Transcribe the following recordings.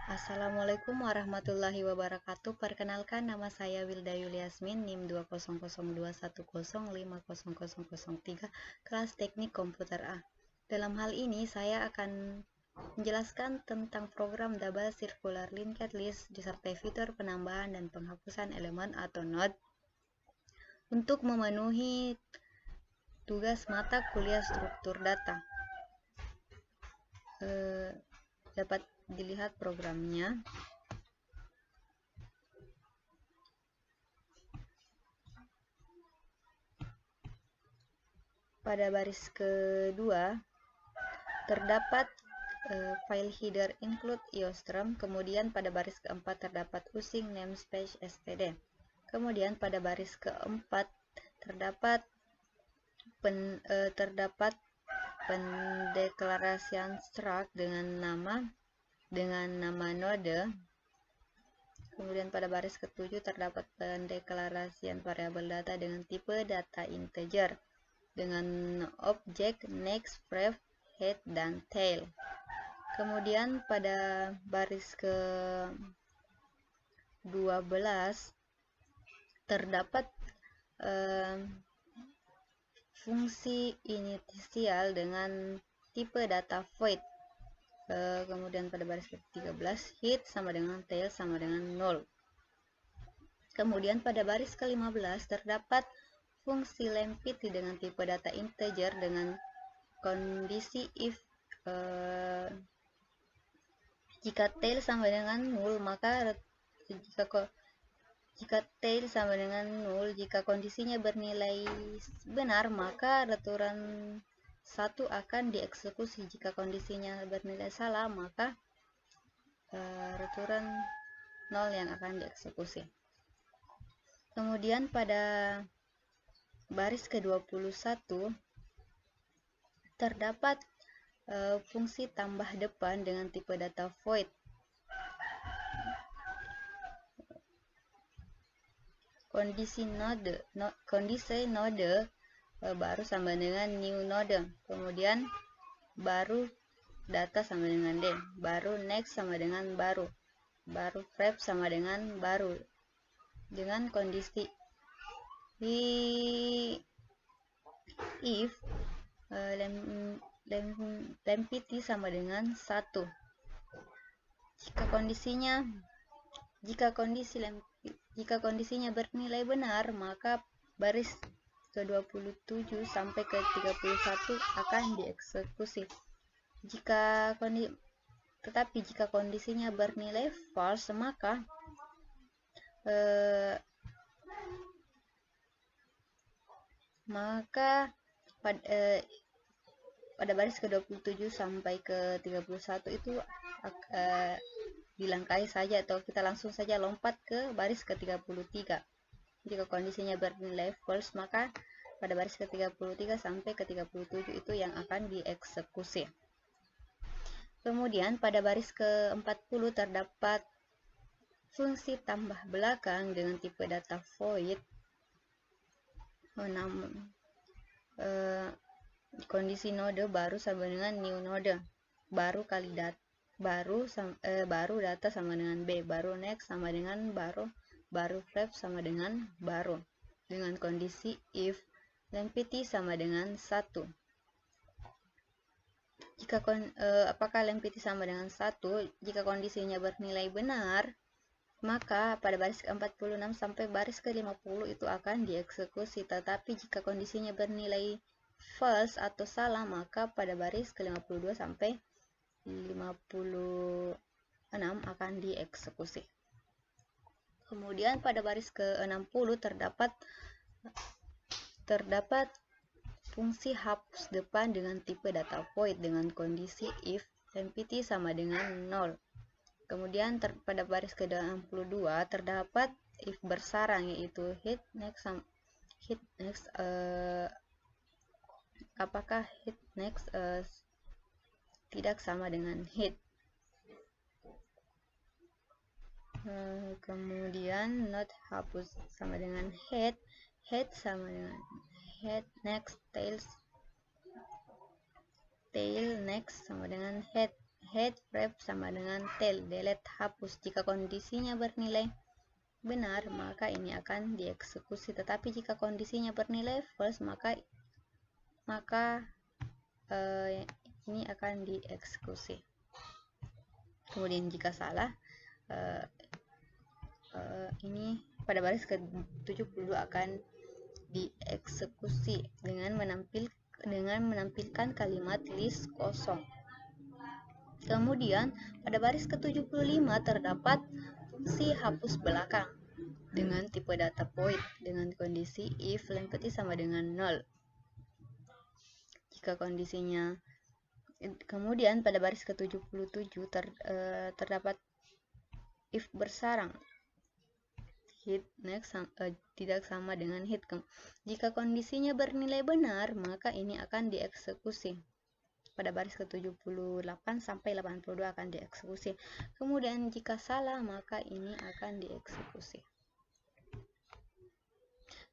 Assalamualaikum warahmatullahi wabarakatuh. Perkenalkan, nama saya Wilda Yuliasmin, NIM 20021050003, kelas Teknik Komputer A. Dalam hal ini, saya akan menjelaskan tentang program Double Circular Linked List disertai fitur penambahan dan penghapusan elemen atau node untuk memenuhi tugas mata kuliah struktur data. Dapat dilihat programnya. Pada baris kedua terdapat file header include iostream, kemudian pada baris keempat terdapat using namespace std, kemudian pada baris keempat terdapat pendeklarasian struct dengan nama node. Kemudian pada baris ketujuh terdapat pendeklarasian variabel data dengan tipe data integer dengan objek next, ref, head, dan tail. Kemudian pada baris ke-12 terdapat fungsi inisial dengan tipe data void. Kemudian pada baris ke-13 head sama dengan tail sama dengan 0. Kemudian pada baris ke-15 terdapat fungsi lempiti dengan tipe data integer dengan kondisi if jika tail sama dengan 0, maka jika tail sama dengan 0, jika kondisinya bernilai benar, maka return 1 akan dieksekusi. Jika kondisinya bernilai salah, maka return 0 yang akan dieksekusi. Kemudian pada baris ke-21 terdapat fungsi tambah depan dengan tipe data void. Kondisi node baru sama dengan new node, kemudian baru data sama dengan D, baru next sama dengan baru ref sama dengan baru, dengan kondisi if lempiti sama dengan 1. Jika kondisinya bernilai benar, maka baris ke-27 sampai ke-31 akan dieksekusi. Tetapi jika kondisinya bernilai false, maka pada baris ke-27 sampai ke-31 itu dilangkahi saja, atau kita langsung saja lompat ke baris ke-33. Jika kondisinya bernilai false, maka pada baris ke-33 sampai ke-37 itu yang akan dieksekusi. Kemudian pada baris ke-40 terdapat fungsi tambah belakang dengan tipe data void. Kondisi node baru sama dengan new node, baru data sama dengan B, baru next sama dengan baru ref sama dengan baru, dengan kondisi if lempiti sama dengan 1. Apakah lempiti sama dengan 1? Jika kondisinya bernilai benar, maka pada baris ke-46 sampai baris ke-50 itu akan dieksekusi. Tetapi jika kondisinya bernilai false atau salah, maka pada baris ke-52 sampai 56 akan dieksekusi. Kemudian pada baris ke-60 terdapat fungsi hapus depan dengan tipe data void dengan kondisi if lempiti sama dengan 0. Kemudian pada baris ke-62 terdapat if bersarang, yaitu hit next. Apakah hit next tidak sama dengan hit. Kemudian not hapus sama dengan head sama dengan head next, tail next sama dengan head head, wrap sama dengan tail, delete, hapus. Jika kondisinya bernilai benar, maka ini akan dieksekusi. Tetapi jika kondisinya bernilai false, maka ini akan dieksekusi. Kemudian jika salah, ini pada baris ke-72 akan dieksekusi dengan menampilkan kalimat list kosong. Kemudian pada baris ke-75 terdapat fungsi hapus belakang dengan tipe data void dengan kondisi if length sama dengan 0. Jika kondisinya kemudian pada baris ke-77 terdapat if bersarang, hit next tidak sama dengan hit. Jika kondisinya bernilai benar, maka ini akan dieksekusi. Pada baris ke-78 sampai 82 akan dieksekusi. Kemudian jika salah, maka ini akan dieksekusi.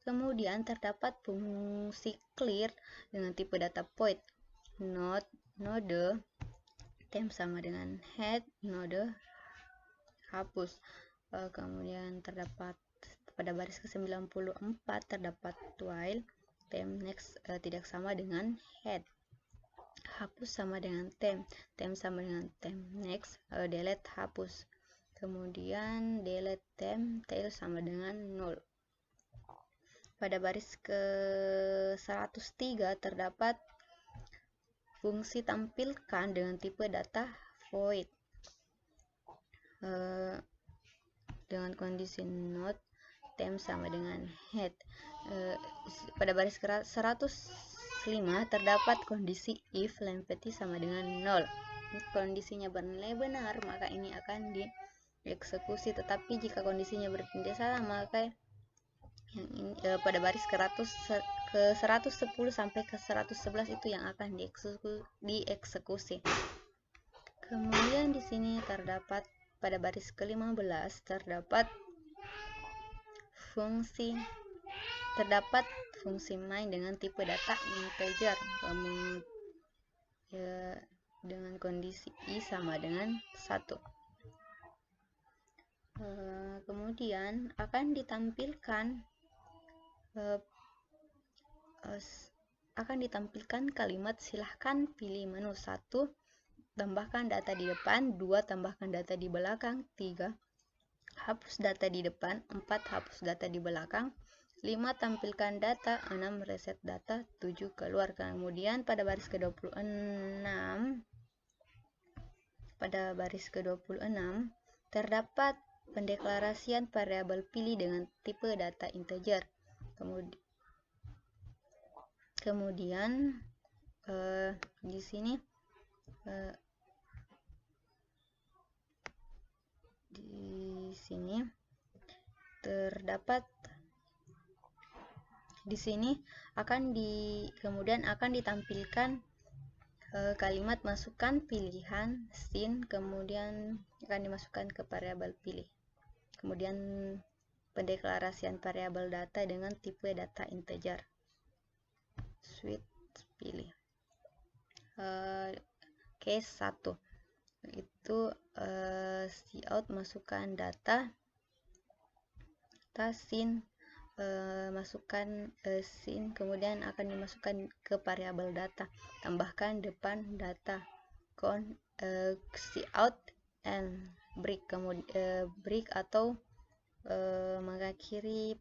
Kemudian terdapat fungsi clear dengan tipe data void, node temp sama dengan head, node hapus. Kemudian terdapat pada baris ke-94 terdapat while temp next tidak sama dengan head, hapus sama dengan temp sama dengan temp next, delete hapus. Kemudian delete temp tail sama dengan 0. Pada baris ke-103 terdapat fungsi tampilkan dengan tipe data void dengan kondisi not temp sama dengan head. Pada baris ke-105 terdapat kondisi if length sama dengan 0. Kondisinya bernilai benar, maka ini akan dieksekusi. Tetapi jika kondisinya bernilai salah, maka yang ini pada baris ke-110 sampai ke-111 itu yang akan dieksekusi. Kemudian di sini terdapat pada baris ke-15 terdapat fungsi main dengan tipe data integer dengan kondisi i sama dengan 1. Kemudian akan ditampilkan kalimat silahkan pilih menu. 1. Tambahkan data di depan. 2. Tambahkan data di belakang. 3. Hapus data di depan. 4. Hapus data di belakang. 5. Tampilkan data. 6. Reset data. 7. Keluar. Kemudian pada baris ke-26 terdapat pendeklarasian variabel pilih dengan tipe data integer. Kemudian di sini terdapat kemudian akan ditampilkan kalimat masukkan pilihan scene, kemudian akan dimasukkan ke variabel pilih. Kemudian pendeklarasian variabel data dengan tipe data integer. Switch pilih. Case 1 itu cout masukkan data scene, masukkan scene, kemudian akan dimasukkan ke variabel data, tambahkan depan data cout and break, kemudian break atau mengakhiri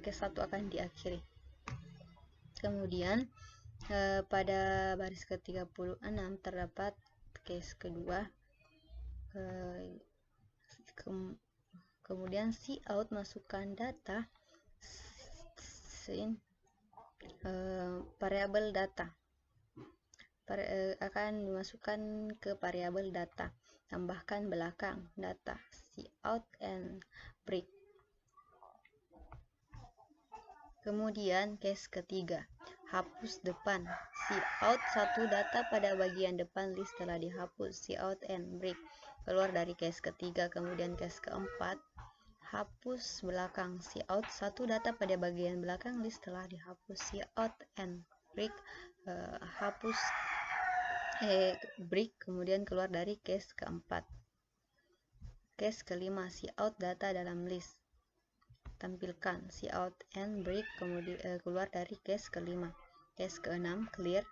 case 1 akan diakhiri. Kemudian pada baris ke-36 terdapat case kedua, kemudian cout masukkan data scene, variabel data akan dimasukkan ke variabel data, tambahkan belakang data cout and break. Kemudian case ketiga, hapus depan. Cout 1 data pada bagian depan list telah dihapus. Cout and break. Keluar dari case ketiga. Kemudian case keempat, hapus belakang. Cout 1 data pada bagian belakang list telah dihapus. Cout and break. Hapus break, kemudian keluar dari case keempat. Case kelima, cout data dalam list. Tampilkan cout and break, kemudian keluar dari case kelima. Case keenam, clear.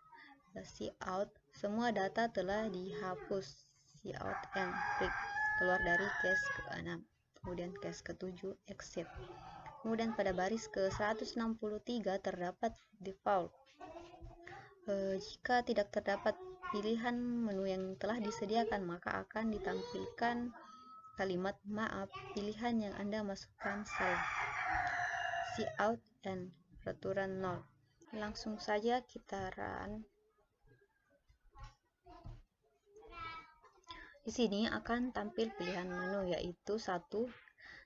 Cout, semua data telah dihapus. Cout and break, keluar dari case keenam. Kemudian case ketujuh, exit. Kemudian pada baris ke-163 terdapat default. Jika tidak terdapat pilihan menu yang telah disediakan, maka akan ditampilkan kalimat maaf, pilihan yang Anda masukkan salah. Cout and return 0. Langsung saja kita run. Di sini akan tampil pilihan menu, yaitu 1.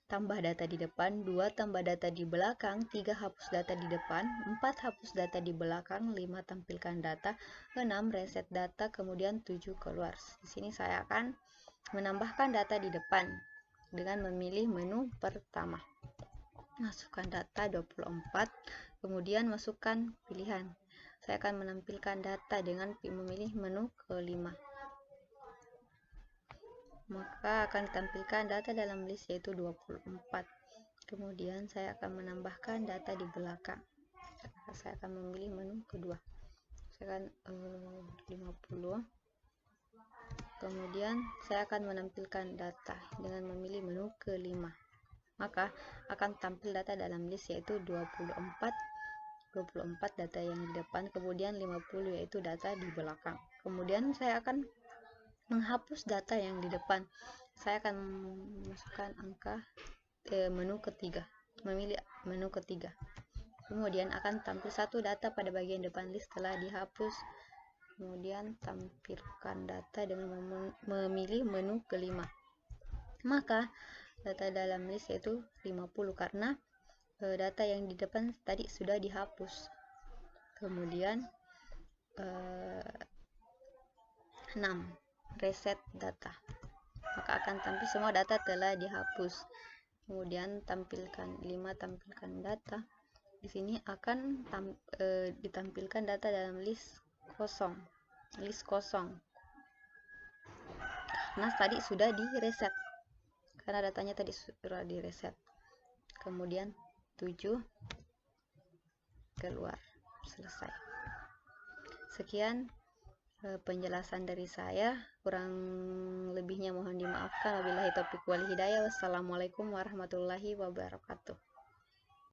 Tambah data di depan, 2. Tambah data di belakang, 3. Hapus data di depan, 4. Hapus data di belakang, 5. Tampilkan data, 6. Reset data, kemudian 7. Keluar. Di sini saya akan menambahkan data di depan dengan memilih menu pertama. Masukkan data 24, kemudian masukkan pilihan. Saya akan menampilkan data dengan memilih menu kelima. Maka akan ditampilkan data dalam list yaitu 24. Kemudian saya akan menambahkan data di belakang. Saya akan memilih menu kedua. Saya akan 50. Kemudian saya akan menampilkan data dengan memilih menu kelima. Maka akan tampil data dalam list yaitu 24 data yang di depan, kemudian 50 yaitu data di belakang. Kemudian saya akan menghapus data yang di depan. Saya akan memasukkan angka menu ketiga, memilih menu ketiga. Kemudian akan tampil satu data pada bagian depan list telah dihapus. Kemudian tampilkan data dengan memilih menu kelima. Maka data dalam list yaitu 50 karena data yang di depan tadi sudah dihapus. Kemudian 6. Reset data, maka akan tampil semua data telah dihapus. Kemudian tampilkan 5, tampilkan data. Di sini akan ditampilkan data dalam list kosong. Karena tadi sudah direset. Karena datanya tadi sudah direset. Kemudian 7 keluar. Selesai. Sekian penjelasan dari saya, kurang lebihnya mohon dimaafkan. Wabillahi taufiq wal hidayah. Wassalamualaikum warahmatullahi wabarakatuh.